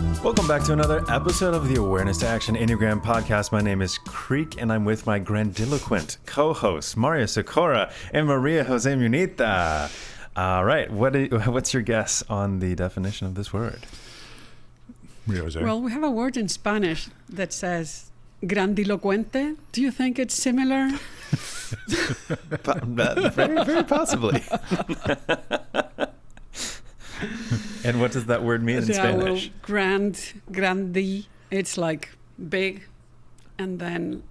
Welcome back to another episode of the Awareness to Action Enneagram podcast. My name is Creek, and I'm with my grandiloquent co-hosts, María, Sikora, and María, José, Munita. All right, what's your guess on the definition of this word? Well, we have a word in Spanish that says grandilocuente. Do you think it's similar? Very, very possibly. And what does that word mean in Spanish? Well, grandi, it's like big, and then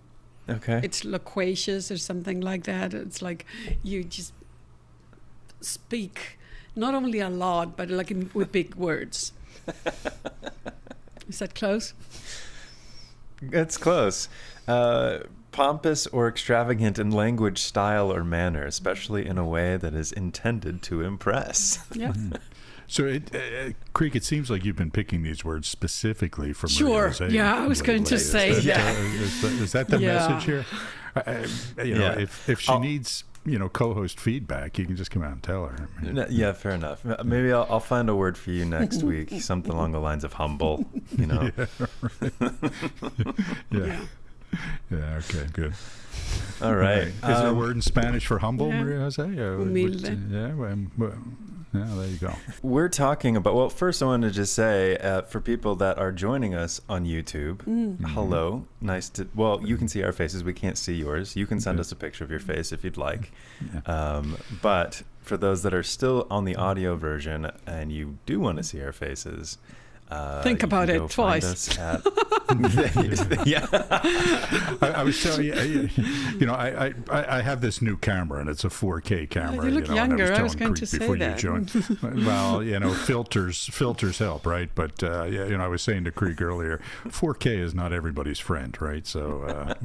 it's loquacious or something like that. It's like you just speak not only a lot, but like with big words. Is that close? It's close. Pompous or extravagant in language, style, or manner, especially in a way that is intended to impress. Yeah. So, Creek, it seems like you've been picking these words specifically for Sure. Maria. Yeah, I was going to say that. Is that the message here? If she needs, co-host feedback, you can just come out and tell her. Yeah, fair enough. Maybe I'll find a word for you next week, something along the lines of humble. Yeah. Right. Yeah. Okay. Good. All right. Is there a word in Spanish for humble, Yeah. Maria Jose? Humilde. Yeah, there you go. We're talking about, well, first I wanted to just say, for people that are joining us on YouTube, hello. Nice to, you can see our faces. We can't see yours. You can send us a picture of your face if you'd like. Yeah. But for those that are still on the audio version and you do want to see our faces, think about it twice. Yeah. I was telling you, I have this new camera, and it's a 4K camera. You look younger. And I was going to say that. Well, filters help, right? But I was saying to Creek earlier, 4K is not everybody's friend, right? So,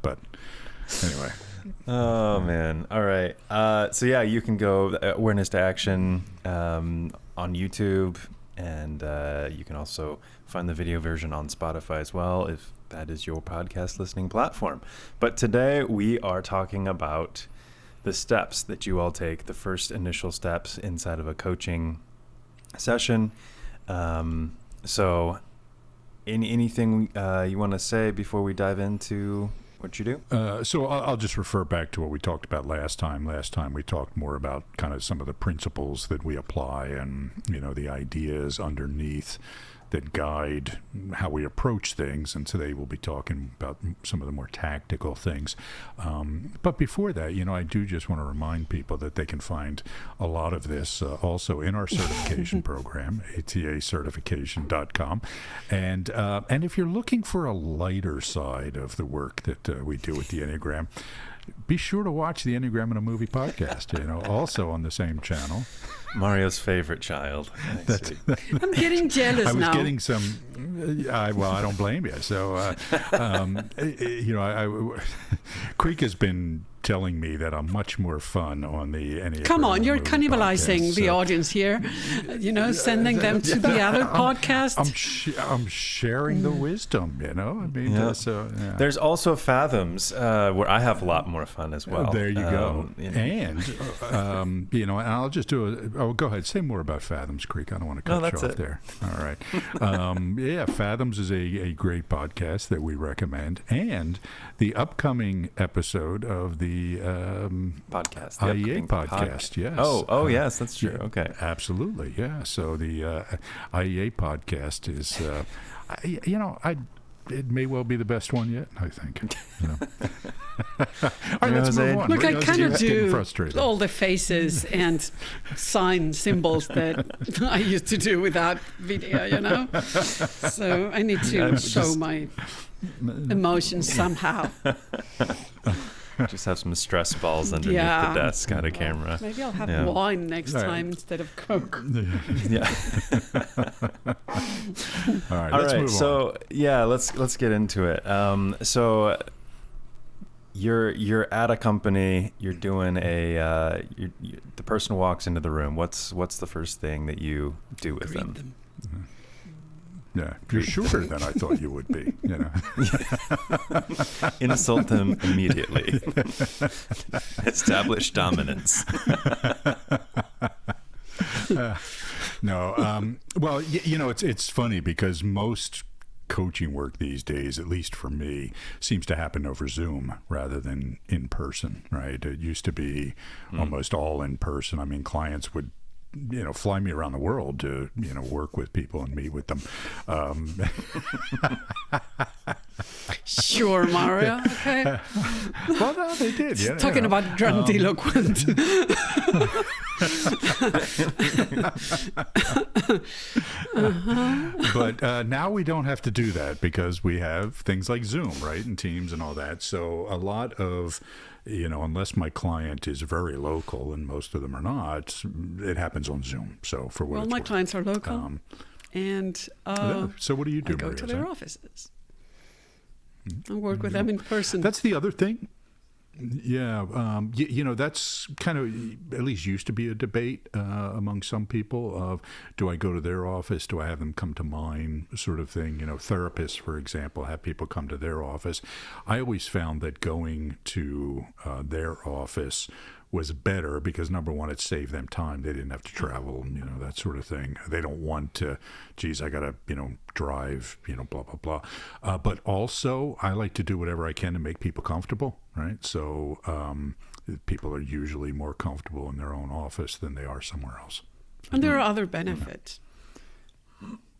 but anyway. Oh man! All right. You can go Awareness to Action on YouTube. And you can also find the video version on Spotify as well, if that is your podcast listening platform. But today we are talking about the steps that you all take, the first initial steps inside of a coaching session. So anything you want to say before we dive into what you do? So I'll just refer back to what we talked about last time. Last time we talked more about kind of some of the principles that we apply and, the ideas underneath that guide how we approach things. And today we'll be talking about some of the more tactical things. But before that, I do just want to remind people that they can find a lot of this also in our certification program, atacertification.com. And if you're looking for a lighter side of the work that we do with the Enneagram, be sure to watch the Enneagram in a Movie podcast, also on the same channel. Mario's favorite child. I'm getting jealous now. I was getting some. I don't blame you. So, Creek has been telling me that I'm much more fun on the Enneagram. Come on, you're cannibalizing the audience here. Sending them to the other podcast. I'm sharing the wisdom. There's also Fathoms, where I have a lot more fun as well. There you go. And I'll just do go ahead. Say more about Fathoms, Creek. I don't want to cut you off there. All right. Fathoms is a great podcast that we recommend, and the upcoming episode of the podcast, IEA podcast. Yes. Oh, yes, that's true. Okay. Absolutely. Yeah. So the IEA podcast is, it may well be the best one yet, I think. All right, let's move on. Look, I kind of do frustrated. All the faces and sign symbols that I used to do without video, So I need to show my emotions somehow. Just have some stress balls underneath the desk on a camera. Maybe I'll have wine next time instead of Coke. Yeah. All right. Let's move on. So let's get into it. So you're at a company. You're doing the person walks into the room. What's the first thing that you do with them? Mm-hmm. Yeah, you're shorter than I thought you would be. Insult them immediately. Establish dominance. No. Well, it's funny because most coaching work these days, at least for me, seems to happen over Zoom rather than in person, right? It used to be almost all in person. I mean, clients would fly me around the world to work with people and meet with them. Sure, Maria. Okay. Well, no, they did. Yeah, Talking about grandiloquent. But now we don't have to do that because we have things like Zoom, right, and Teams and all that. So a lot of, unless my client is very local, and most of them are not, it happens on Zoom. So for what my worth. clients are local, and so what do you do? I go Maria? to their offices. I work with them in person. That's the other thing. Yeah, that's kind of, at least used to be a debate among some people of, do I go to their office? Do I have them come to mine, sort of thing? Therapists, for example, have people come to their office. I always found that going to their office was better because, number one, it saved them time. They didn't have to travel, that sort of thing. They don't want to, geez, I got to, drive, blah, blah, blah. But also, I like to do whatever I can to make people comfortable, right? So people are usually more comfortable in their own office than they are somewhere else. And there are other benefits.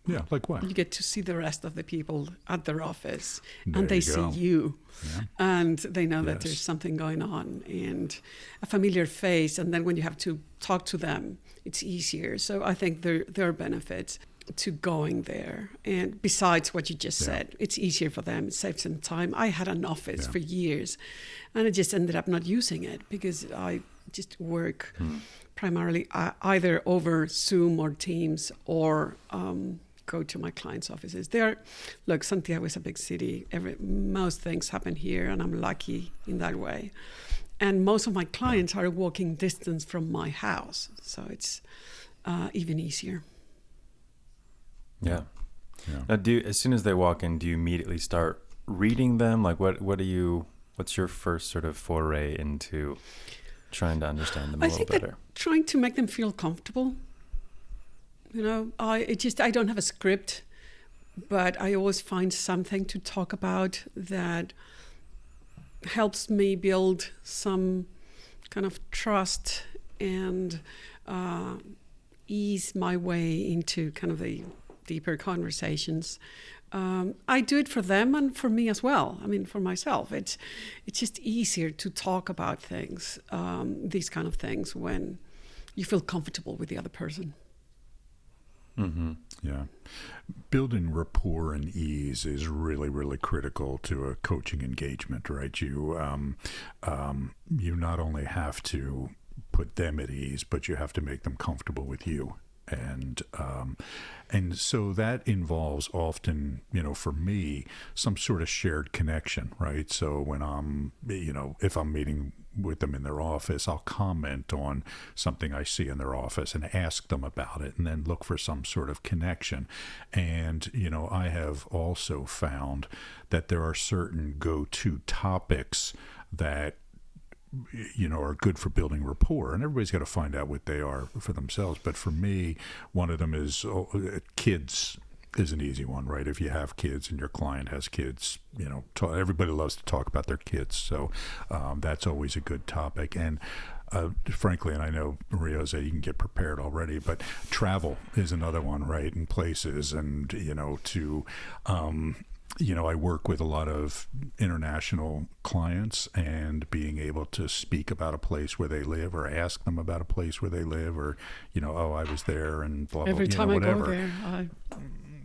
Yeah, like what? You get to see the rest of the people at their office, There and they you see go. you, Yeah. and they know that Yes. there's something going on, and a familiar face. And then when you have to talk to them, it's easier. So I think there are benefits to going there. And besides what you just said, it's easier for them. It saves them time. I had an office for years, and I just ended up not using it because I just work primarily either over Zoom or Teams or go to my clients' offices. Look, Santiago is a big city. Most things happen here, and I'm lucky in that way. And most of my clients are a walking distance from my house, so it's even easier. Yeah. Now, as soon as they walk in, do you immediately start reading them? Like, what's your first sort of foray into trying to understand them a little better? Trying to make them feel comfortable. I don't have a script, but I always find something to talk about that helps me build some kind of trust and ease my way into kind of the deeper conversations. I do it for them and for me as well. I mean, for myself, it's just easier to talk about things, these kind of things, when you feel comfortable with the other person. Mm-hmm. Yeah. Building rapport and ease is really, really critical to a coaching engagement, right? You not only have to put them at ease, but you have to make them comfortable with you. And so that involves often, for me, some sort of shared connection, right? So when I'm, if I'm meeting with them in their office, I'll comment on something I see in their office and ask them about it, and then look for some sort of connection. And, I have also found that there are certain go-to topics that are good for building rapport, and everybody's got to find out what they are for themselves. But for me, one of them is kids is an easy one, right? If you have kids and your client has kids, everybody loves to talk about their kids. So that's always a good topic. And frankly, and I know Maria said you can get prepared already, but travel is another one, right? And places, and I work with a lot of international clients, and being able to speak about a place where they live, or ask them about a place where they live, or, I was there and blah, blah, Every time whatever. I go there,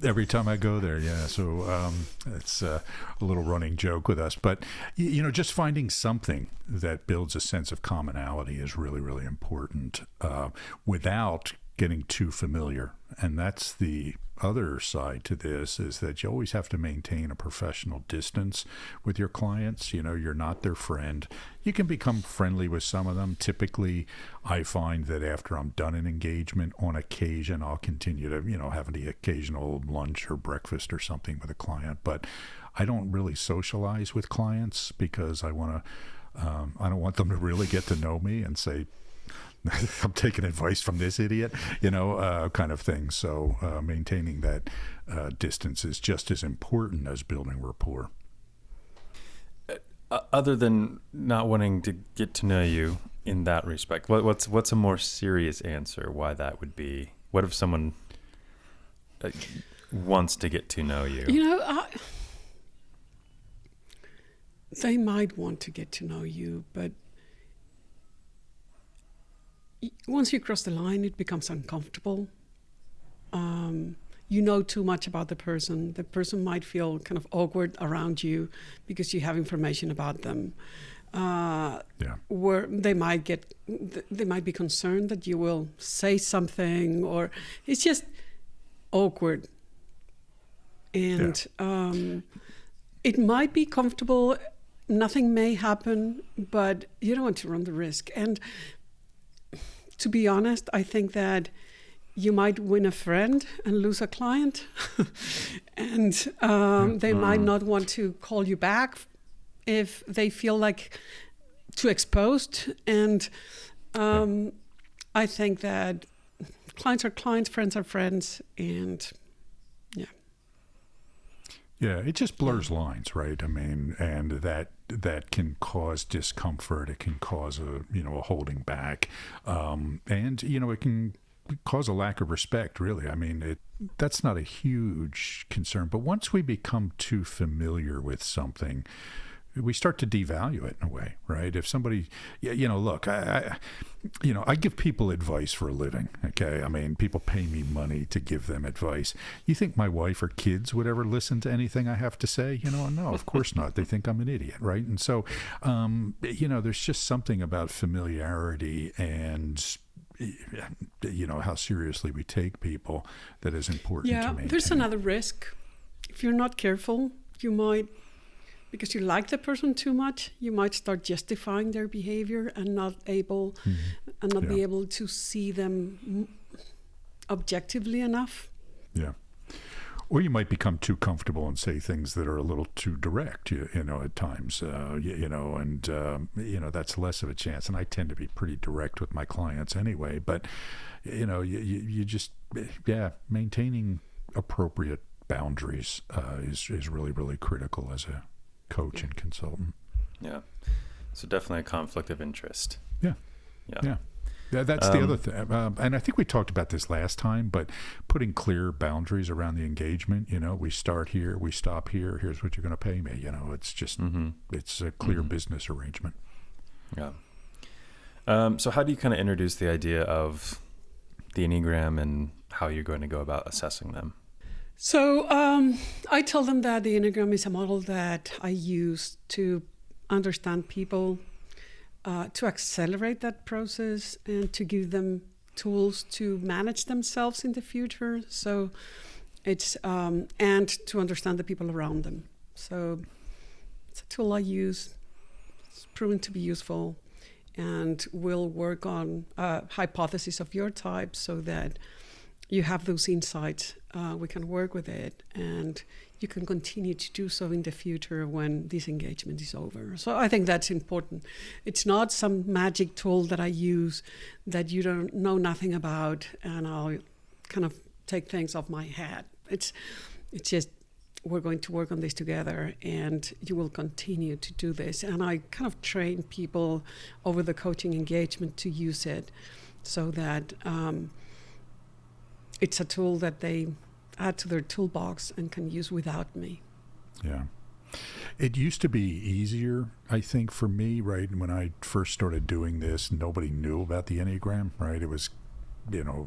Every time I go there, yeah. So it's a little running joke with us. But, just finding something that builds a sense of commonality is really, really important without getting too familiar. And that's the other side to this, is that you always have to maintain a professional distance with your clients. You're not their friend. You can become friendly with some of them. Typically, I find that after I'm done an engagement, on occasion, I'll continue to, have the occasional lunch or breakfast or something with a client. But I don't really socialize with clients because I don't want them to really get to know me and say, I'm taking advice from this idiot, kind of thing. So maintaining that distance is just as important as building rapport. Other than not wanting to get to know you in that respect, what's a more serious answer why that would be? What if someone wants to get to know you? They might want to get to know you, but once you cross the line, it becomes uncomfortable. You know too much about the person. The person might feel kind of awkward around you because you have information about them. Where they might be concerned that you will say something, or it's just awkward. And it might be comfortable. Nothing may happen, but you don't want to run the risk. And to be honest, I think that you might win a friend and lose a client. And they might not want to call you back if they feel like too exposed. And I think that clients are clients, friends are friends, and it just blurs lines, right? I mean, and that can cause discomfort. It can cause a holding back, and it can cause a lack of respect. Really, I mean, that's not a huge concern. But once we become too familiar with something, we start to devalue it in a way, right? If somebody, look, I give people advice for a living, okay? I mean, people pay me money to give them advice. You think my wife or kids would ever listen to anything I have to say? No, of course not. They think I'm an idiot, right? And so, there's just something about familiarity and, how seriously we take people that is important to maintain. There's another risk. If you're not careful, you might, because you like the person too much, you might start justifying their behavior and not be able to see them objectively enough. Yeah. Or you might become too comfortable and say things that are a little too direct, at times, and that's less of a chance. And I tend to be pretty direct with my clients anyway. But, you just, maintaining appropriate boundaries is really, really critical as a coach and consultant. Yeah. So definitely a conflict of interest. Yeah. That's the other thing. And I think we talked about this last time, but putting clear boundaries around the engagement, we start here, we stop here, here's what you're going to pay me. It's just, it's a clear business arrangement. Yeah. So how do you kind of introduce the idea of the Enneagram and how you're going to go about assessing them? So I tell them that the Enneagram is a model that I use to understand people, to accelerate that process, and to give them tools to manage themselves in the future. So it's and to understand the people around them. So it's a tool I use. It's proven to be useful, and we'll work on hypothesis of your type so that you have those insights. We can work with it, and you can continue to do so in the future when this engagement is over. So I think that's important. It's not some magic tool that I use that you don't know nothing about, and I'll kind of take things off my head. It's just, we're going to work on this together, and you will continue to do this. And I kind of train people over the coaching engagement to use it so that it's a tool that they add to their toolbox and can use without me. Yeah. It used to be easier, I think, for me, right? When I first started doing this, nobody knew about the Enneagram, right? It was,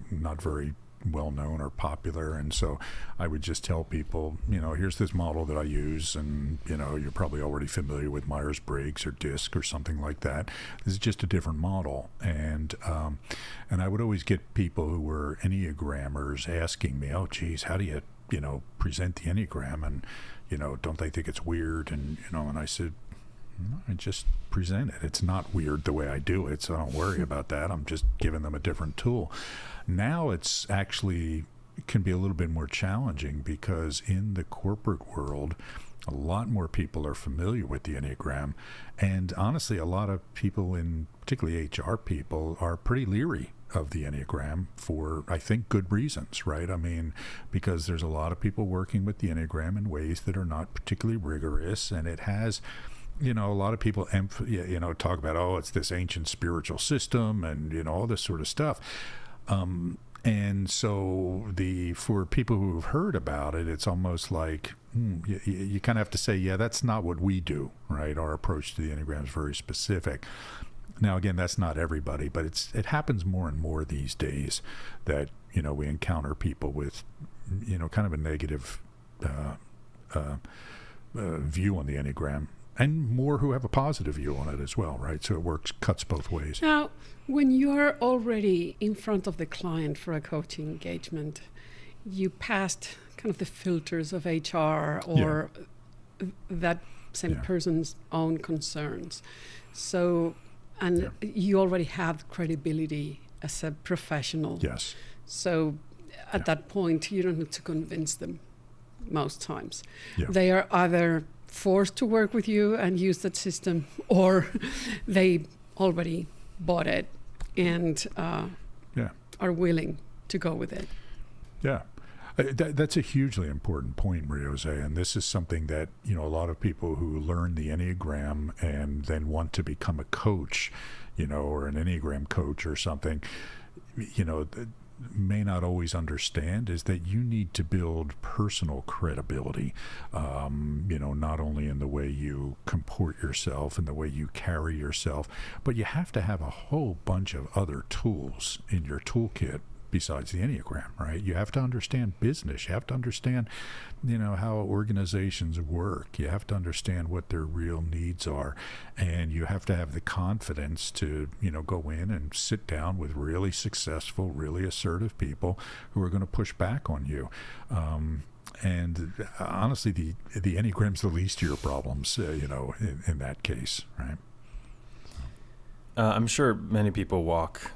not very well known or popular. And so I would just tell people, here's this model that I use, and, you're probably already familiar with Myers-Briggs or DISC or something like that. This is just a different model. And I would always get people who were Enneagrammers asking me, oh, geez, how do you, present the Enneagram? And, don't they think it's weird? And, and I said, I just present it. It's not weird the way I do it, so don't worry about that. I'm just giving them a different tool. Now it's actually can be a little bit more challenging because in the corporate world, a lot more people are familiar with the Enneagram. And honestly, a lot of people, in particularly HR people, are pretty leery of the Enneagram for, I think, good reasons, right? I mean, because there's a lot of people working with the Enneagram in ways that are not particularly rigorous, and it has, a lot of people, talk about, oh, it's this ancient spiritual system and, all this sort of stuff. And so for people who've heard about it, it's almost like you kind of have to say, yeah, that's not what we do, right? Our approach to the Enneagram is very specific. Now, again, that's not everybody, but it happens more and more these days that, we encounter people with, kind of a negative view on the Enneagram, and more who have a positive view on it as well, right? So it cuts both ways. Now, when you're already in front of the client for a coaching engagement, you passed kind of the filters of HR or that same person's own concerns. So, and you already have credibility as a professional. Yes. So at that point, you don't need to convince them most times. Yeah. They are either forced to work with you and use that system, or they already bought it and are willing to go with it. Yeah. That's a hugely important point, Maria José, and this is something that, a lot of people who learn the Enneagram and then want to become a coach, or an Enneagram coach or something, may not always understand is that you need to build personal credibility, not only in the way you comport yourself and the way you carry yourself, but you have to have a whole bunch of other tools in your toolkit besides the Enneagram, right? You have to understand business. You have to understand, how organizations work. You have to understand what their real needs are. And you have to have the confidence to, go in and sit down with really successful, really assertive people who are going to push back on you. And honestly, the Enneagram's the least of your problems, in that case, right? I'm sure many people walk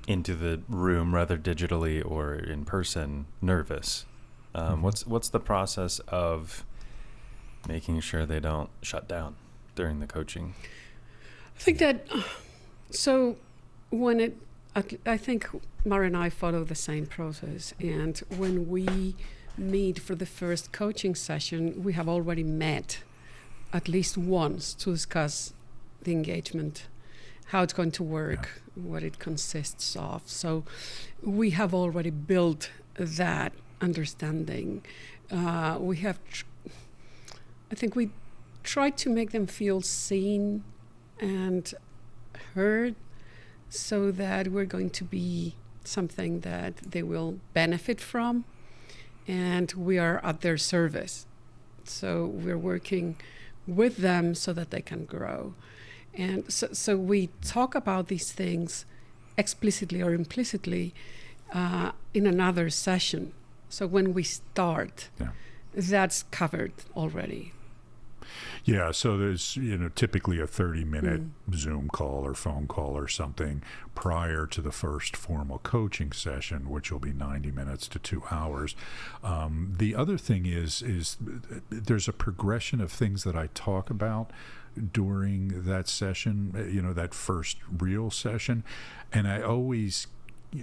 into the room, rather digitally or in person, nervous. What's the process of making sure they don't shut down during the coaching? I think that I think María and I follow the same process, and when we meet for the first coaching session, we have already met at least once to discuss the engagement, how it's going to work, what it consists of. So we have already built that understanding. I think we try to make them feel seen and heard, so that we're going to be something that they will benefit from, and we are at their service. So we're working with them so that they can grow. And so we talk about these things explicitly or implicitly in another session. So when we start, that's covered already. Yeah, so there's, typically a 30-minute Zoom call or phone call or something prior to the first formal coaching session, which will be 90 minutes to 2 hours. The other thing is there's a progression of things that I talk about during that session, that first real session, and I always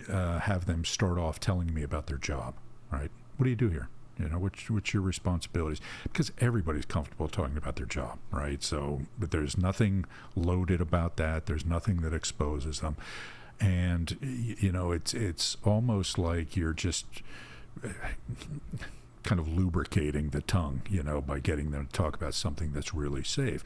have them start off telling me about their job, right? What do you do here? What's your responsibilities? Because everybody's comfortable talking about their job, right? So, but there's nothing loaded about that. There's nothing that exposes them. And, it's almost like you're just kind of lubricating the tongue, by getting them to talk about something that's really safe.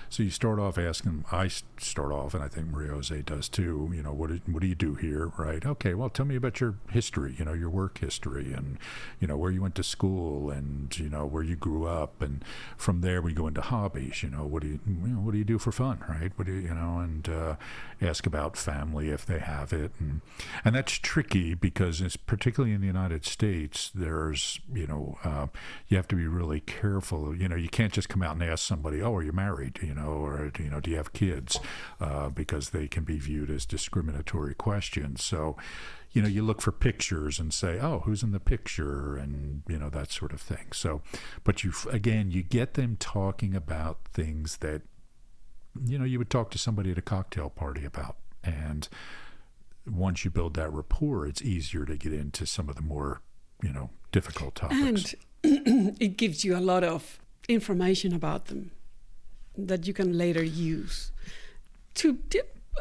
So you start off asking, I start off, and I think María José does too, what do you do here, right? Okay, well, tell me about your history, your work history, and, where you went to school, and, where you grew up. And from there we go into hobbies, what do you do for fun, right? What do you, and ask about family if they have it. And that's tricky because it's particularly in the United States, there's, You have to be really careful. You can't just come out and ask somebody, "Oh, are you married?" Or do you have kids? Because they can be viewed as discriminatory questions. So, you look for pictures and say, "Oh, who's in the picture?" and that sort of thing. So, but you get them talking about things that you would talk to somebody at a cocktail party about, and once you build that rapport, it's easier to get into some of the more difficult topics. And it gives you a lot of information about them that you can later use to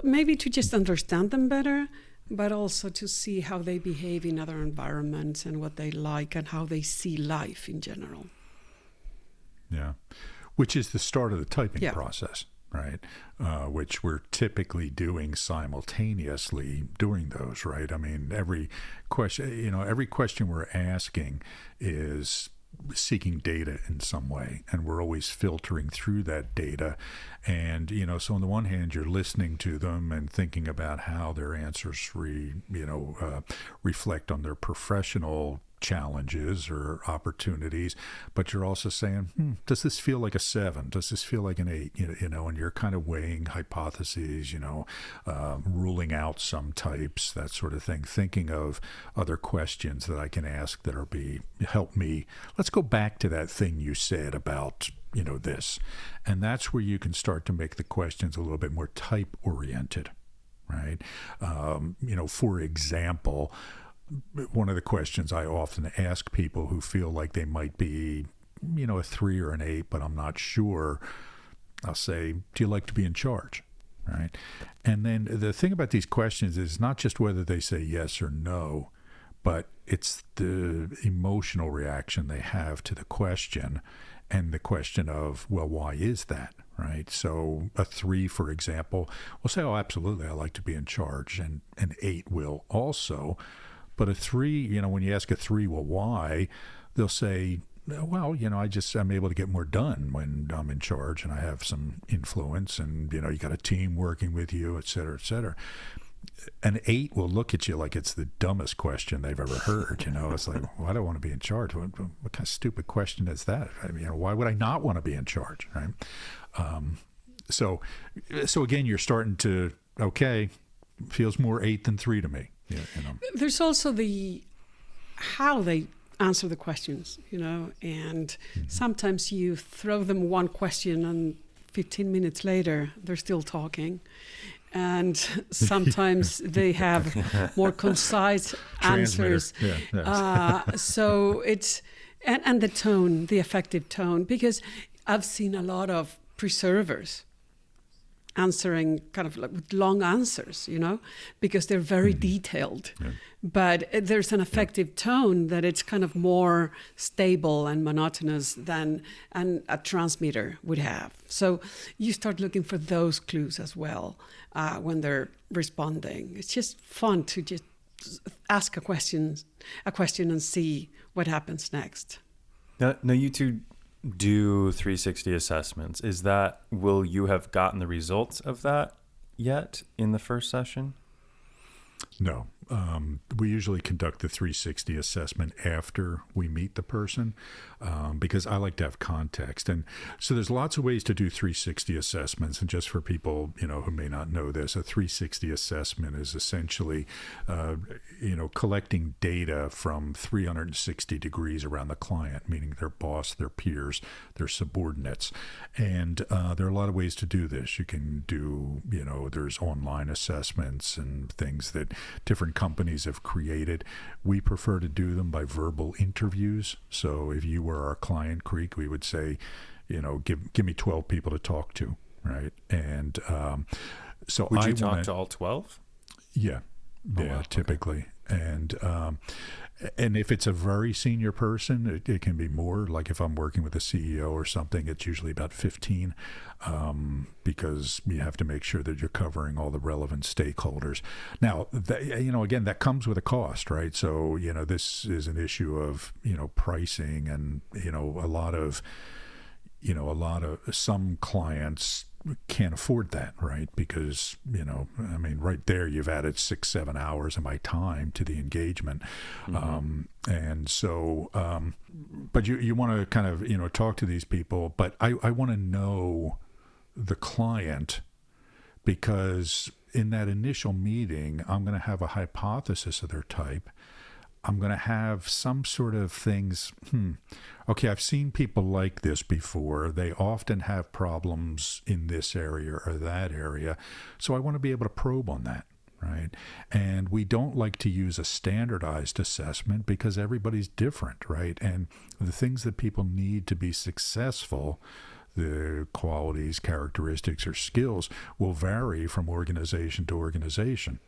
maybe to just understand them better, but also to see how they behave in other environments and what they like and how they see life in general. Yeah, which is the start of the typing process, right? Which we're typically doing simultaneously during those, right? I mean, every question we're asking is seeking data in some way, and we're always filtering through that data. And so on the one hand, you're listening to them and thinking about how their answers reflect on their professional challenges or opportunities, but you're also saying, does this feel like a 7? Does this feel like an 8? And you're kind of weighing hypotheses, ruling out some types, that sort of thing, thinking of other questions that I can ask that'll help me. Let's go back to that thing you said about this. And that's where you can start to make the questions a little bit more type oriented, right? For example, one of the questions I often ask people who feel like they might be, a 3 or an 8, but I'm not sure, I'll say, do you like to be in charge? Right? And then the thing about these questions is not just whether they say yes or no, but it's the emotional reaction they have to the question, and the question of, well, why is that? Right? So a 3, for example, will say, oh, absolutely, I like to be in charge. And an 8 will also. But a 3, when you ask a 3, well, why? They'll say, well, I'm able to get more done when I'm in charge and I have some influence, and, you got a team working with you, et cetera, et cetera. An 8 will look at you like it's the dumbest question they've ever heard. It's like, well, I don't want to be in charge. What kind of stupid question is that? I mean, why would I not want to be in charge, right? So again, you're starting to, feels more 8 than 3 to me. Yeah, There's also how they answer the questions, and sometimes you throw them one question and 15 minutes later they're still talking, and sometimes they have more concise answers. So it's and the tone, the effective tone, because I've seen a lot of preservers answering kind of like with long answers, because they're very detailed. Yeah. But there's an effective tone that it's kind of more stable and monotonous than a transmitter would have. So you start looking for those clues as well when they're responding. It's just fun to just ask a question and see what happens next. Now you two do 360 assessments. Will you have gotten the results of that yet in the first session? No. We usually conduct the 360 assessment after we meet the person, because I like to have context. And so there's lots of ways to do 360 assessments. And just for people, who may not know this, a 360 assessment is essentially, collecting data from 360 degrees around the client, meaning their boss, their peers, their subordinates. And there are a lot of ways to do this. You can do, there's online assessments and things that different companies have created. We prefer to do them by verbal interviews. So if you were our client, Creek, we would say, give me 12 people to talk to, right? And so would you talk to all 12? Yeah. Oh, wow. Typically. Okay. And if it's a very senior person, it can be more. Like if I'm working with a CEO or something, it's usually about 15, because you have to make sure that you're covering all the relevant stakeholders. Now, again, that comes with a cost, right? So, this is an issue of, pricing, and, a lot of some clients can't afford that, right? Because, right there, you've added 6-7 hours of my time to the engagement. And so But you want to kind of, talk to these people, but I want to know the client, because in that initial meeting, I'm going to have a hypothesis of their type. I'm going to have some sort of things. Okay, I've seen people like this before. They often have problems in this area or that area. So I want to be able to probe on that, right? And we don't like to use a standardized assessment because everybody's different, right? And the things that people need to be successful, the qualities, characteristics, or skills, will vary from organization to organization.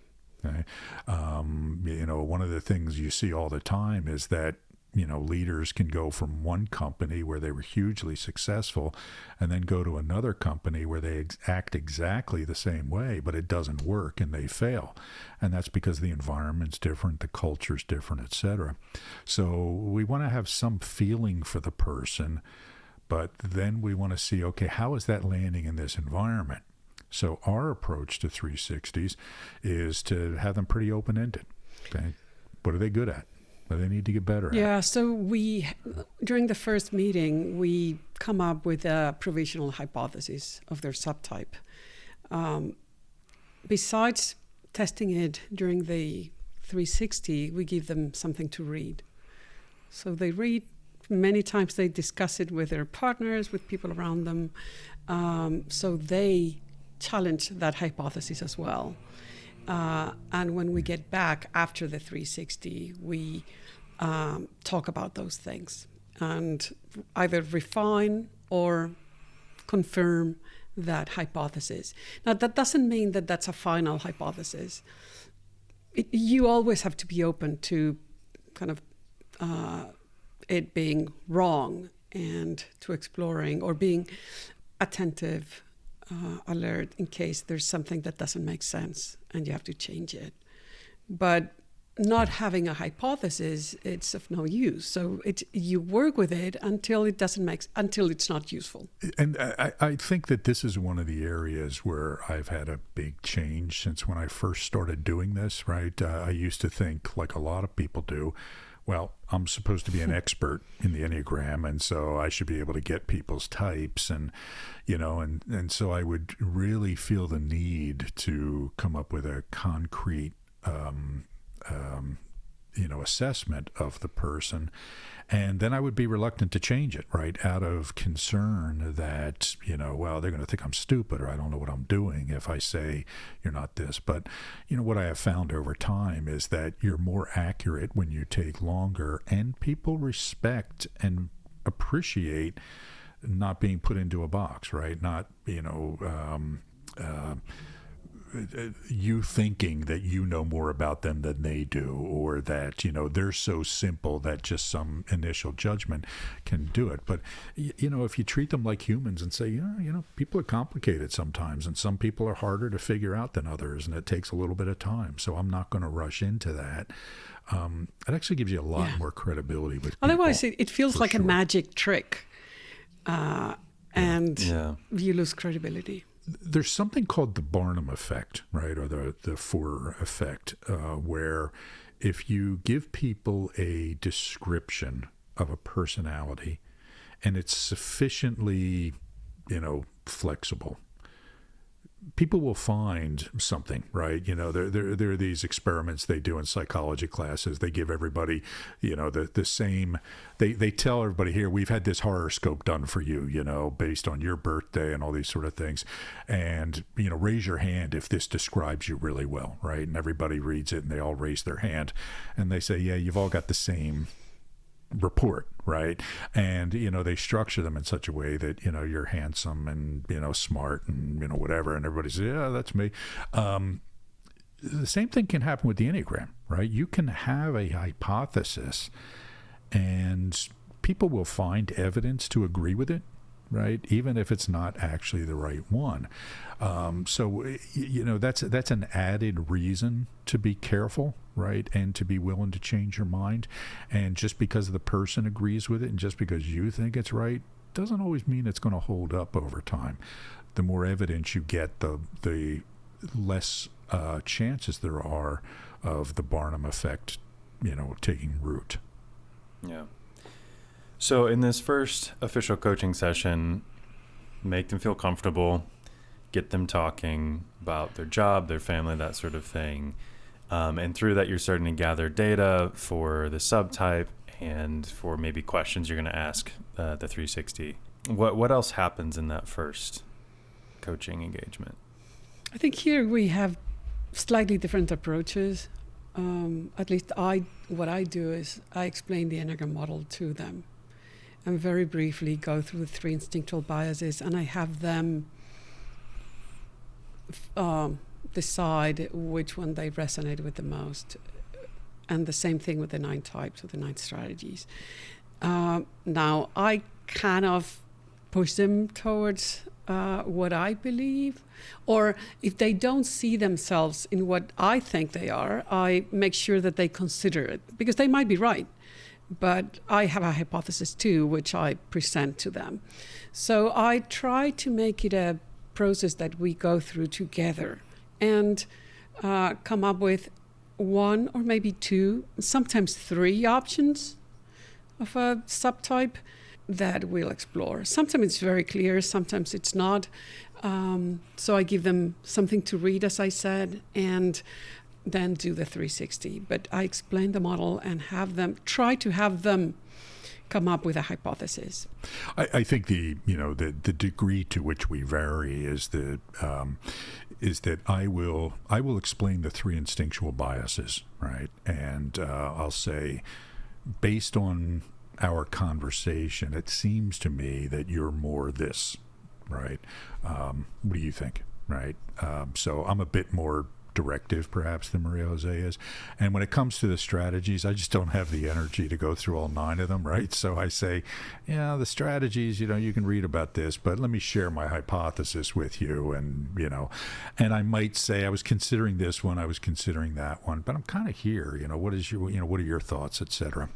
Okay? One of the things you see all the time is that, leaders can go from one company where they were hugely successful and then go to another company where they act exactly the same way, but it doesn't work and they fail. And that's because the environment's different, the culture's different, etc. So we want to have some feeling for the person, but then we want to see, okay, how is that landing in this environment? So our approach to 360s is to have them pretty open-ended. Okay, what are they good at? What do they need to get better at? Yeah, so during the first meeting, we come up with a provisional hypothesis of their subtype. Besides testing it during the 360, we give them something to read. So they read. Many times they discuss it with their partners, with people around them. So they challenge that hypothesis as well. And when we get back after the 360, we talk about those things and either refine or confirm that hypothesis. Now, that doesn't mean that that's a final hypothesis. You always have to be open to kind of it being wrong and to exploring or being attentive, alert in case there's something that doesn't make sense and you have to change it. But not having a hypothesis, it's of no use. So you work with it until until it's not useful. And I think that this is one of the areas where I've had a big change since when I first started doing this, right? I used to think, like a lot of people do, well, I'm supposed to be an expert in the Enneagram, and so I should be able to get people's types, and so I would really feel the need to come up with a concrete, assessment of the person, and then I would be reluctant to change it, right, out of concern that, well, they're going to think I'm stupid or I don't know what I'm doing if I say you're not this. But, what I have found over time is that you're more accurate when you take longer, and people respect and appreciate not being put into a box, right? Not, you thinking that you know more about them than they do, or that they're so simple that just some initial judgment can do it. But if you treat them like humans and say, people are complicated sometimes, and some people are harder to figure out than others, and it takes a little bit of time, so I'm not going to rush into that. It actually gives you a lot more credibility with otherwise people, it feels like a magic trick, and you lose credibility. There's something called the Barnum effect, right, or the Forer effect, where if you give people a description of a personality and it's sufficiently, flexible, people will find something, right? There are these experiments they do in psychology classes. They give everybody, the same. They tell everybody, here, we've had this horoscope done for you, based on your birthday and all these sort of things, and raise your hand if this describes you really well, right? And everybody reads it, and they all raise their hand, and they say, yeah, you've all got the same report, right? And they structure them in such a way that you're handsome and smart and whatever, and everybody says, yeah, that's me. The same thing can happen with the Enneagram, right? You can have a hypothesis and people will find evidence to agree with it, right? Even if it's not actually the right one. So that's an added reason to be careful, right? And to be willing to change your mind. And just because the person agrees with it and just because you think it's right doesn't always mean it's going to hold up over time. The more evidence you get, the less chances there are of the Barnum effect, taking root. Yeah. So in this first official coaching session, make them feel comfortable, get them talking about their job, their family, that sort of thing. And through that, you're starting to gather data for the subtype and for maybe questions you're going to ask the 360. What else happens in that first coaching engagement? I think here we have slightly different approaches. At least what I do is I explain the Enneagram model to them and very briefly go through the 3 instinctual biases, and I have them decide which one they resonate with the most. And the same thing with the 9 types or the 9 strategies. Now, I kind of push them towards what I believe, or if they don't see themselves in what I think they are, I make sure that they consider it, because they might be right. But I have a hypothesis too, which I present to them. So I try to make it a process that we go through together and come up with 1 or maybe 2, sometimes 3 options of a subtype that we'll explore. Sometimes it's very clear, sometimes it's not. So I give them something to read, as I said, and then do the 360. But I explain the model and try to have them come up with a hypothesis. I think the degree to which we vary is that I will explain the 3 instinctual biases, right? And I'll say, based on our conversation, it seems to me that you're more this, right? What do you think, right? So I'm a bit more directive perhaps than Maria Jose is, and when it comes to the strategies, I just don't have the energy to go through all 9 of them, right? So I say, the strategies, you can read about this, but let me share my hypothesis with you. And and I might say, I was considering this one, I was considering that one, but I'm kind of here, what are your thoughts, etc.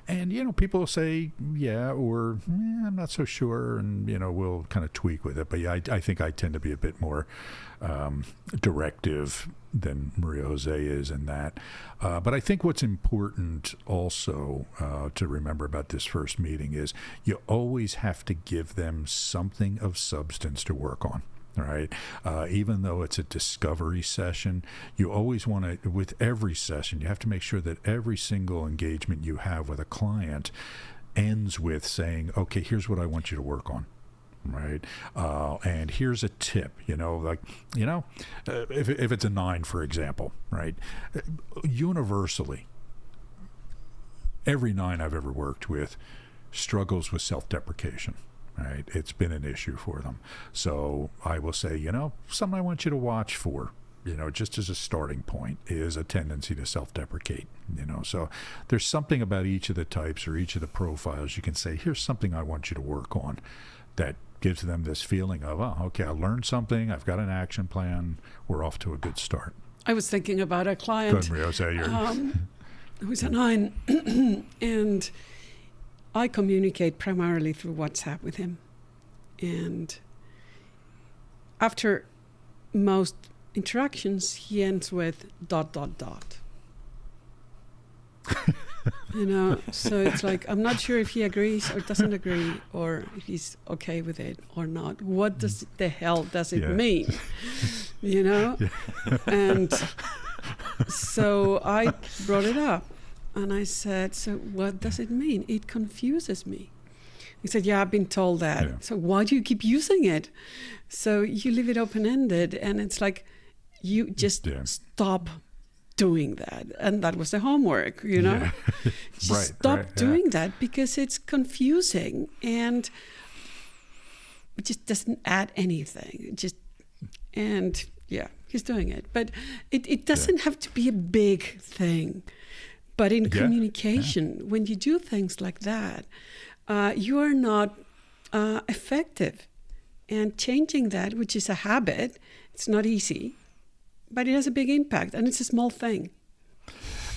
And people will say or I'm not so sure, and we'll kind of tweak with it. But I think I tend to be a bit more directive than Maria Jose is in that. But I think what's important also to remember about this first meeting is you always have to give them something of substance to work on. All right. Even though it's a discovery session, you always want to, with every session, you have to make sure that every single engagement you have with a client ends with saying, okay, here's what I want you to work on. Right. And here's a tip, if it's a 9, for example, right, universally, every 9 I've ever worked with struggles with self-deprecation. Right, it's been an issue for them. So I will say, something I want you to watch for, just as a starting point, is a tendency to self-deprecate. So there's something about each of the types or each of the profiles you can say, here's something I want you to work on, that gives them this feeling of, okay, I learned something, I've got an action plan, we're off to a good start. I was thinking about a client who's a 9, and I communicate primarily through WhatsApp with him. And after most interactions, he ends with ... So it's like, I'm not sure if he agrees or doesn't agree, or if he's okay with it or not. What the hell does it mean? And so I brought it up. And I said, so what does it mean? It confuses me. He said, I've been told that. Yeah. So why do you keep using it? So you leave it open-ended, and it's like, you just stop doing that. And that was the homework, Just stop doing that, because it's confusing and it just doesn't add anything. He's doing it. But it doesn't have to be a big thing. But in communication, when you do things like that, you are not effective. And changing that, which is a habit, it's not easy, but it has a big impact, and it's a small thing.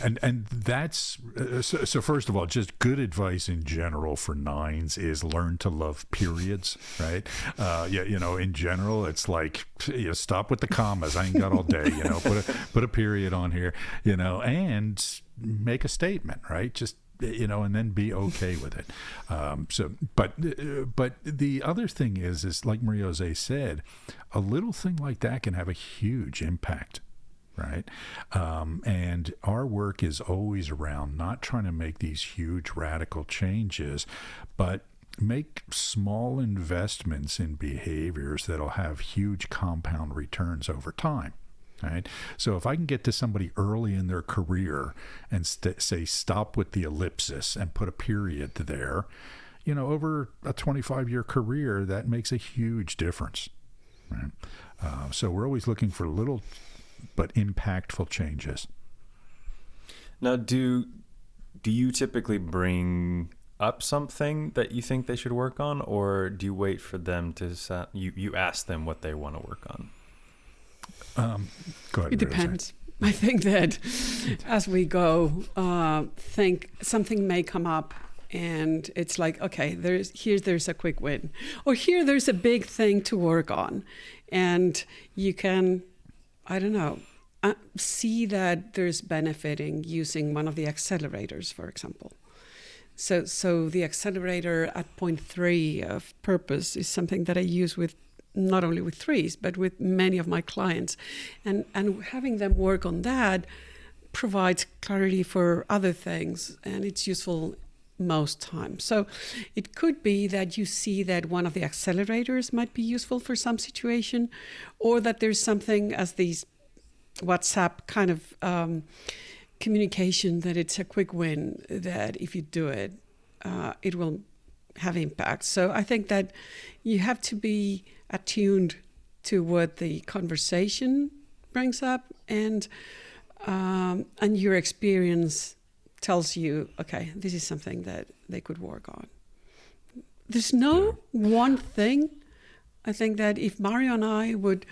And that's so first of all, just good advice in general for 9s is learn to love periods, right? In general, it's like, stop with the commas. I ain't got all day, put a period on here, and make a statement, right? Just and then be okay with it. But the other thing is like Maria Jose said, a little thing like that can have a huge impact. Right. And our work is always around not trying to make these huge radical changes, but make small investments in behaviors that'll have huge compound returns over time. Right. So if I can get to somebody early in their career and say, stop with the ellipsis and put a period there, over a 25-year career, that makes a huge difference. Right. So we're always looking for little but impactful changes. Now, do you typically bring up something that you think they should work on, or do you wait for them to you ask them what they want to work on? Go ahead. It depends. I think that as we go, think something may come up and it's like, okay, there's a quick win, or here there's a big thing to work on, and you can, I don't know, see that there's benefit in using one of the accelerators, for example. So the accelerator at point 3 of purpose is something that I use with not only with threes, but with many of my clients. And having them work on that provides clarity for other things, and it's useful most times. So it could be that you see that one of the accelerators might be useful for some situation, or that there's something as these WhatsApp kind of communication that it's a quick win, that if you do it, it will have impact. So I think that you have to be attuned to what the conversation brings up, and your experience tells you, okay, this is something that they could work on. There's no one thing. I think that if Mario and I would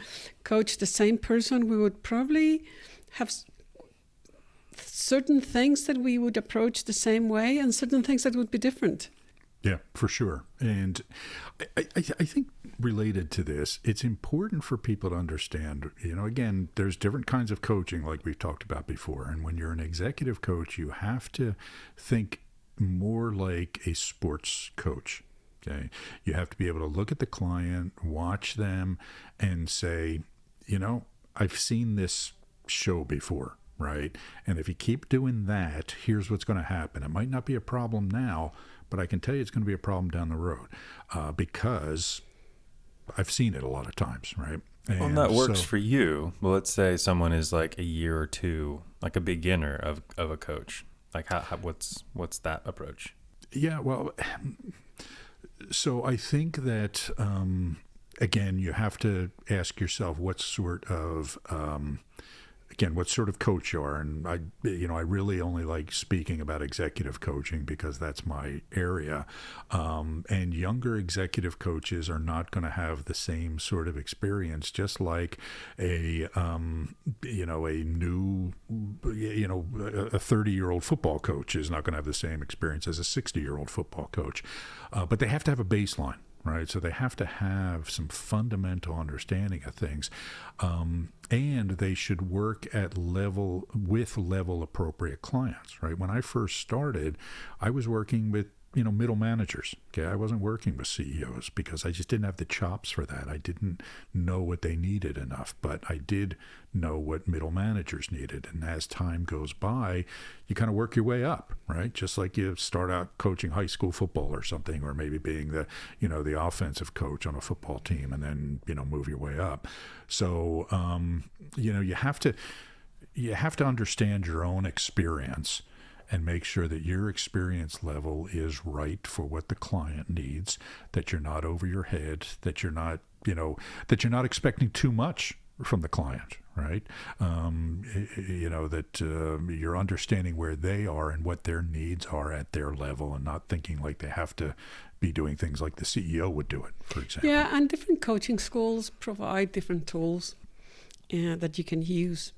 coach the same person, we would probably have certain things that we would approach the same way and certain things that would be different. Yeah, for sure. And I think related to this, it's important for people to understand, again, there's different kinds of coaching like we've talked about before. And when you're an executive coach, you have to think more like a sports coach. Okay. You have to be able to look at the client, watch them, and say, I've seen this show before, right? And if you keep doing that, here's what's going to happen. It might not be a problem now, but I can tell you it's going to be a problem down the road because I've seen it a lot of times, right? And that works for you. Well, let's say someone is like a year or two, like a beginner of a coach. Like, what's that approach? Yeah, well, so I think that, again, you have to ask yourself what sort of coach you are. And I really only like speaking about executive coaching because that's my area. And younger executive coaches are not going to have the same sort of experience, just like a 30-year-old football coach is not going to have the same experience as a 60-year-old football coach. But they have to have a baseline. Right, so they have to have some fundamental understanding of things, and they should work at level appropriate clients. Right, when I first started, I was working with middle managers. Okay, I wasn't working with CEOs because I just didn't have the chops for that. I didn't know what they needed enough, but I did know what middle managers needed. And as time goes by, you kind of work your way up, right? Just like you start out coaching high school football or something, or maybe being the offensive coach on a football team, and then move your way up. So you have to understand your own experience and make sure that your experience level is right for what the client needs, that you're not over your head, that you're not expecting too much from the client, right? That you're understanding where they are and what their needs are at their level, and not thinking like they have to be doing things like the CEO would do it, for example. Yeah, and different coaching schools provide different tools that you can use.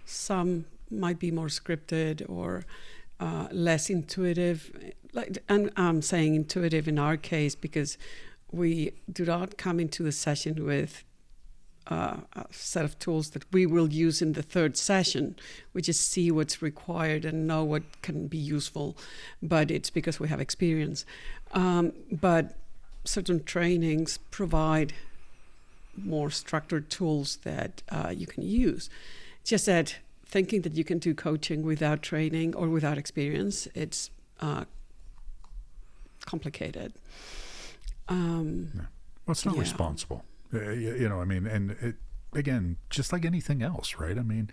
Some might be more scripted or less intuitive. And I'm saying intuitive in our case because we do not come into the session with a set of tools that we will use in the third session. We just see what's required and know what can be useful, but it's because we have experience. But certain trainings provide more structured tools that you can use. Just that thinking that you can do coaching without training or without experience, it's complicated. Well, it's not responsible. I mean, and it, again, just like anything else, right? I mean,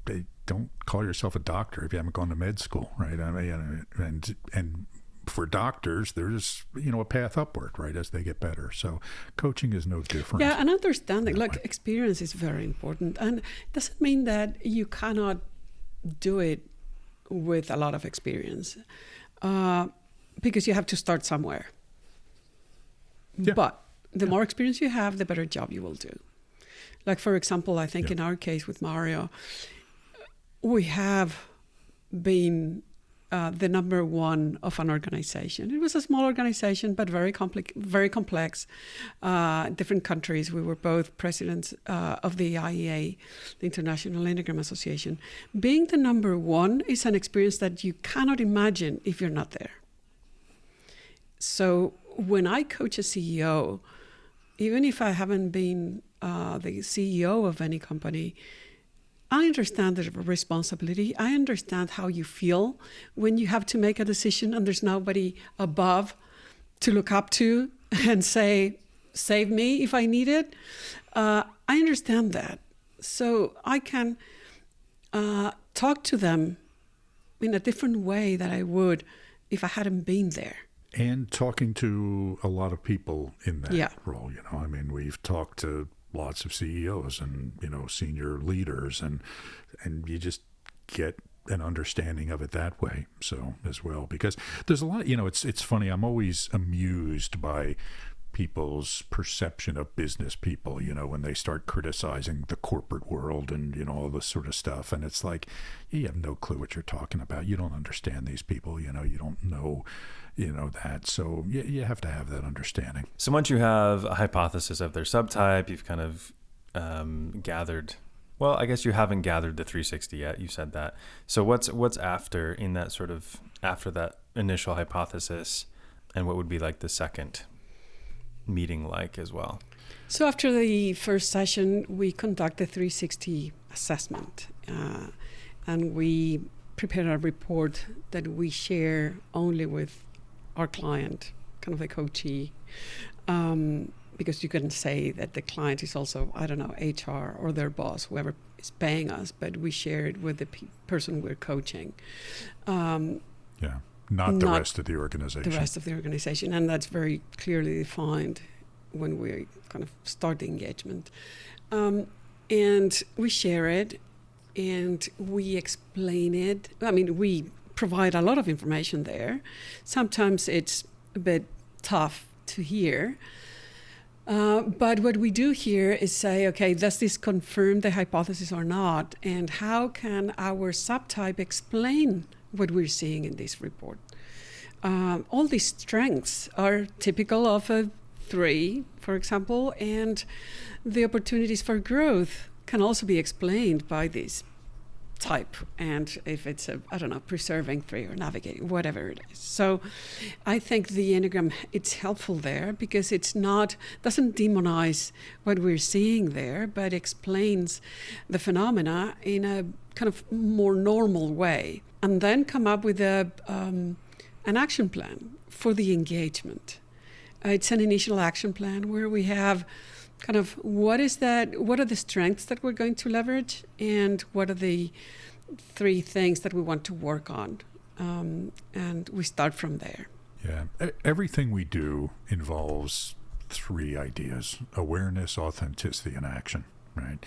they don't call yourself a doctor if you haven't gone to med school, right? I mean, and for doctors, there's, a path upward, right, as they get better. So coaching is no different. Yeah, and understanding, like experience is very important. And it doesn't mean that you cannot do it with a lot of experience, because you have to start somewhere. Yeah. But the more experience you have, the better job you will do. Like, for example, I think in our case with Mario, we have been the number one of an organization. It was a small organization, but very complex. Different countries. We were both presidents of the IEA, the International Enneagram Association. Being the number one is an experience that you cannot imagine if you're not there. So when I coach a CEO, even if I haven't been the CEO of any company, I understand the responsibility. I understand how you feel when you have to make a decision and there's nobody above to look up to and say, save me if I need it. I understand that. So I can talk to them in a different way than I would if I hadn't been there. And talking to a lot of people in that role, I mean, we've talked to lots of CEOs and, senior leaders, and you just get an understanding of it that way. So as well, because there's a lot, it's funny. I'm always amused by people's perception of business people, when they start criticizing the corporate world and, all this sort of stuff. And it's like, you have no clue what you're talking about. You don't understand these people, you don't know, that. So you have to have that understanding. So once you have a hypothesis of their subtype, you've kind of gathered, well, I guess you haven't gathered the 360 yet. You said that. So what's after in that sort of, after that initial hypothesis, and what would be like the second meeting like as well? So after the first session, we conduct a 360 assessment, and we prepare a report that we share only with our client, kind of a coachee, because you can say that the client is also, I don't know, HR or their boss, whoever is paying us, but we share it with the person we're coaching. Not the rest of the organization. The rest of the organization, and that's very clearly defined when we kind of start the engagement. And we share it, and we explain it. I mean, we provide a lot of information there. Sometimes it's a bit tough to hear. But what we do here is say, okay, does this confirm the hypothesis or not? And how can our subtype explain what we're seeing in this report? All these strengths are typical of a 3, for example, and the opportunities for growth can also be explained by this type. And if it's preserving 3 or navigating, whatever it is. So I think the Enneagram, it's helpful there because doesn't demonize what we're seeing there, but explains the phenomena in a kind of more normal way, and then come up with an action plan for the engagement. It's an initial action plan where we have kind of what are the strengths that we're going to leverage, and what are the 3 things that we want to work on, and we start from there. Yeah, everything we do involves 3 ideas: awareness, authenticity, and action. Right,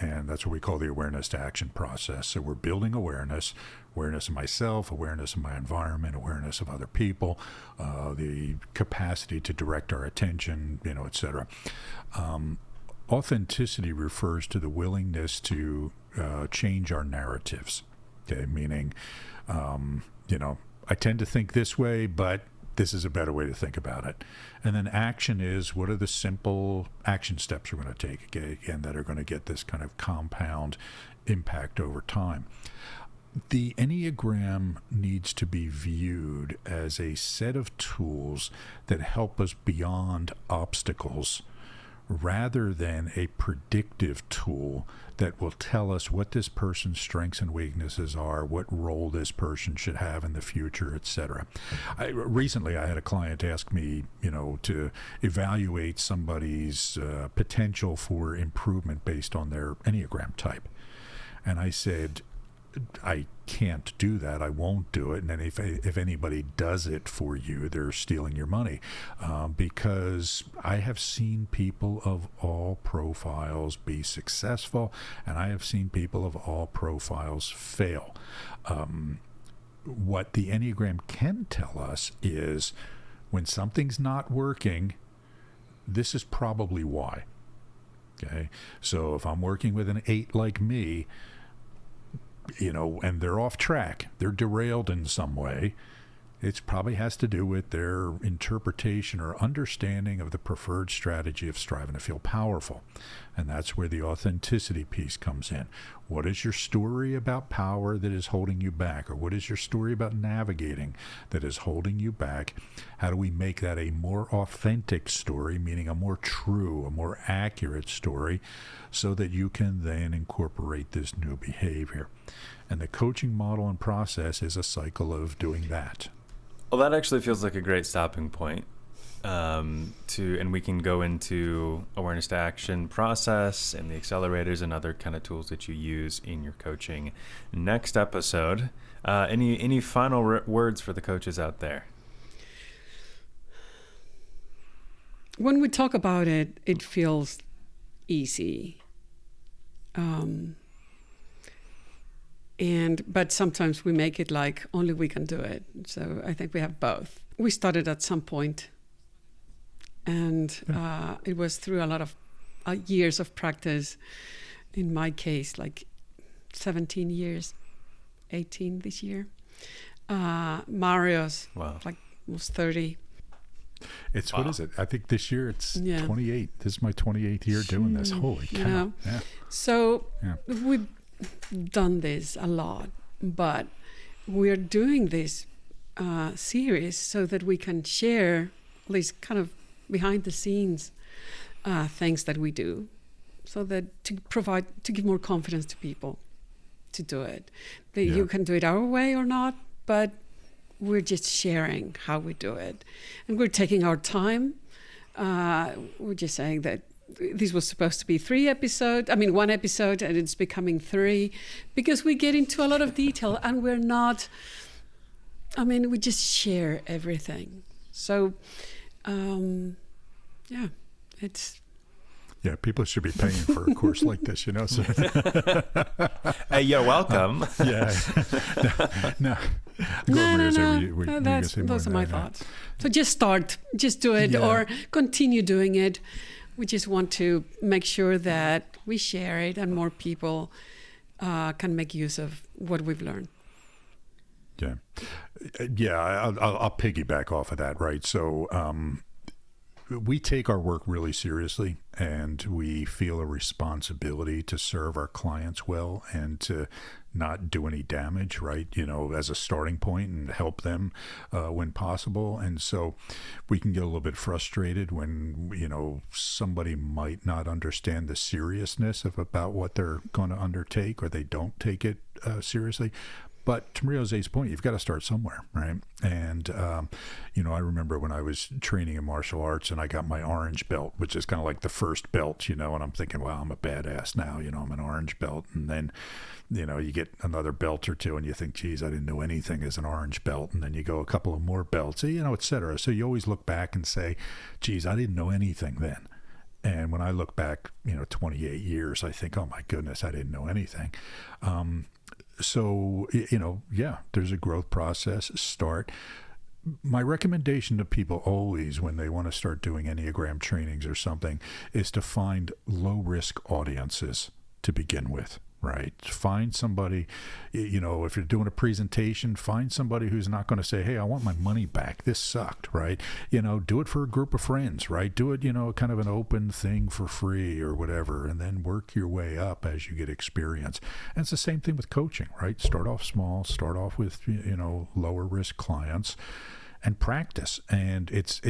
and that's what we call the awareness to action process. So we're building awareness of myself, awareness of my environment, awareness of other people, the capacity to direct our attention, et cetera. Authenticity refers to the willingness to change our narratives. Okay, meaning, I tend to think this way, but This is a better way to think about it. And then action is, what are the simple action steps we're going to take, again, that are going to get this kind of compound impact over time. The Enneagram needs to be viewed as a set of tools that help us beyond obstacles, rather than a predictive tool that will tell us what this person's strengths and weaknesses are, what role this person should have in the future, etc. Recently, I had a client ask me, to evaluate somebody's potential for improvement based on their Enneagram type. And I said, I can't do that. I won't do it. And then if anybody does it for you, they're stealing your money, because I have seen people of all profiles be successful, and I have seen people of all profiles fail. What the Enneagram can tell us is when something's not working, this is probably why. Okay, so if I'm working with an 8 like me, and they're off track, they're derailed in some way, it probably has to do with their interpretation or understanding of the preferred strategy of striving to feel powerful. And that's where the authenticity piece comes in. What is your story about power that is holding you back? Or what is your story about navigating that is holding you back? How do we make that a more authentic story, meaning a more true, a more accurate story, so that you can then incorporate this new behavior? And the coaching model and process is a cycle of doing that. Well, that actually feels like a great stopping point. And we can go into awareness to action process and the accelerators and other kind of tools that you use in your coaching next episode. Any final words for the coaches out there? When we talk about it, it feels easy. But sometimes we make it like only we can do it. So I think we have both. We started at some point, and it was through a lot of years of practice. In my case, like 17 years, 18 this year. Mario's like almost 30. It's, what is it? I think this year it's 28. This is my 28th year doing this. Holy cow. Yeah. So we've done this a lot, but we're doing this series so that we can share these kind of behind the scenes things that we do, so that to give more confidence to people to do it. That you can do it our way or not, but we're just sharing how we do it, and we're taking our time. We're just saying that this was supposed to be 1 episode, and it's becoming 3, because we get into a lot of detail, and we're not, we just share everything. So, it's... Yeah, people should be paying for a course like this, So. Hey, you're welcome. No. Those are my thoughts. So just do it, or continue doing it. We just want to make sure that we share it and more people can make use of what we've learned. I'll piggyback off of that, right? So we take our work really seriously, and we feel a responsibility to serve our clients well and to not do any damage, right? As a starting point, and help them when possible. And so we can get a little bit frustrated when, somebody might not understand the seriousness about what they're going to undertake, or they don't take it seriously. But to Maria Jose's point, you've got to start somewhere, right? And, I remember when I was training in martial arts and I got my orange belt, which is kind of like the first belt, and I'm thinking, wow, I'm a badass now, I'm an orange belt. And then, you get another belt or two and you think, geez, I didn't know anything as an orange belt. And then you go a couple of more belts, et cetera. So you always look back and say, geez, I didn't know anything then. And when I look back, 28 years, I think, oh my goodness, I didn't know anything. So, there's a growth process. Start. My recommendation to people always when they want to start doing Enneagram trainings or something is to find low-risk audiences to begin with. right? Find somebody, you know, if you're doing a presentation, find somebody who's not going to say, hey, I want my money back. This sucked, right? You know, do it for a group of friends, right? Do it, you know, kind of an open thing for free or whatever, and then work your way up as you get experience. And it's the same thing with coaching, right? Start off small, start off with, you know, lower risk clients and practice. And it's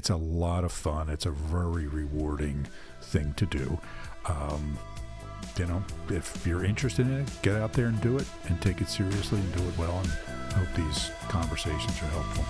a lot of fun. It's a very rewarding thing to do. You know, if you're interested in it, get out there and do it and take it seriously and do it well. And I hope these conversations are helpful.